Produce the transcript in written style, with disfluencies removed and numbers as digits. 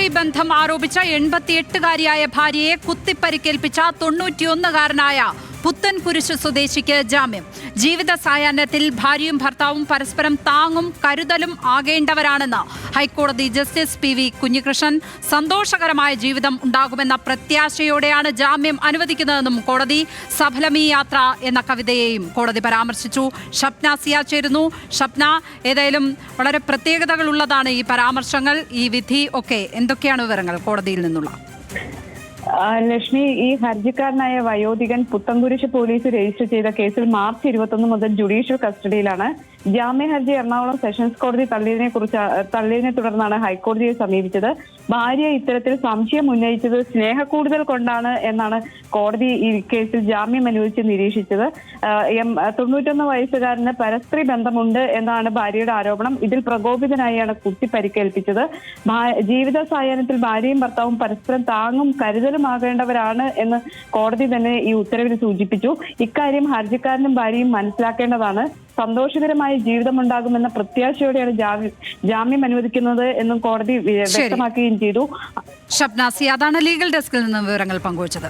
പരസ്ത്രീ ബന്ധം ആരോപിച്ച 88-കാരിയായ ഭാര്യയെ കുത്തിപ്പരിക്കേൽപ്പിച്ച 91-കാരനായ പുത്തൻകുരിശ് സ്വദേശിക്ക് ജാമ്യം. ജീവിത സായാഹ്നത്തിൽ ഭാര്യയും ഭർത്താവും പരസ്പരം താങ്ങും കരുതലും ആകേണ്ടവരാണെന്ന് ഹൈക്കോടതി ജസ്റ്റിസ് PV കുഞ്ഞികൃഷ്ണൻ. സന്തോഷകരമായ ജീവിതം ഉണ്ടാകുമെന്ന പ്രത്യാശയോടെയാണ് ജാമ്യം അനുവദിക്കുന്നതെന്നും കോടതി. സഫലമീ യാത്ര എന്ന കവിതയെയും കോടതി പരാമർശിച്ചു. ഷപ്ന സിയ ചേരുന്നു. ഷപ്ന, ഏതായാലും വളരെ പ്രത്യേകതകളുള്ളതാണ് ഈ പരാമർശങ്ങൾ, ഈ വിധി ഒക്കെ. എന്തൊക്കെയാണ് വിവരങ്ങൾ കോടതിയിൽ നിന്നുള്ള? ലക്ഷ്മി, ഈ ഹർജിക്കാരനായ വയോധികൻ പുത്തൻകുരിശ് പോലീസ് രജിസ്റ്റർ ചെയ്ത കേസിൽ മാർച്ച് 21 മുതൽ ജുഡീഷ്യൽ കസ്റ്റഡിയിലാണ്. ജാമ്യ ഹർജി എറണാകുളം സെഷൻസ് കോടതി തള്ളിയതിനെ തുടർന്നാണ് ഹൈക്കോടതിയെ സമീപിച്ചത്. ഭാര്യ ഇത്തരത്തിൽ സംശയം ഉന്നയിച്ചത് സ്നേഹക്കൂടുതൽ കൊണ്ടാണ് എന്നാണ് കോടതി ഈ കേസിൽ ജാമ്യം അനുവദിച്ച് നിരീക്ഷിച്ചത്. 91 വയസ്സുകാരന് പരസ്ത്രീ ബന്ധമുണ്ട് എന്നാണ് ഭാര്യയുടെ ആരോപണം. ഇതിൽ പ്രകോപിതനായാണ് കുത്തി പരിക്കേൽപ്പിച്ചത്. ജീവിത സായാഹ്നത്തിൽ ഭാര്യയും ഭർത്താവും പരസ്പരം താങ്ങും കരുതലുമാകേണ്ടവരാണ് എന്ന് കോടതി തന്നെ ഈ ഉത്തരവിൽ സൂചിപ്പിച്ചു. ഇക്കാര്യം ഹർജിക്കാരനും ഭാര്യയും മനസ്സിലാക്കേണ്ടതാണ്. സന്തോഷകരമായ ജീവിതമുണ്ടാകുമെന്ന പ്രത്യാശയോടെയാണ് ജാമ്യം അനുവദിക്കുന്നത് എന്നും കോടതി വ്യക്തമാക്കുകയും ചെയ്തു. ഷപ്ന സിയ, അതാണ് ലീഗൽ ഡെസ്കിൽ നിന്ന് വിവരങ്ങൾ പങ്കുവച്ചത്.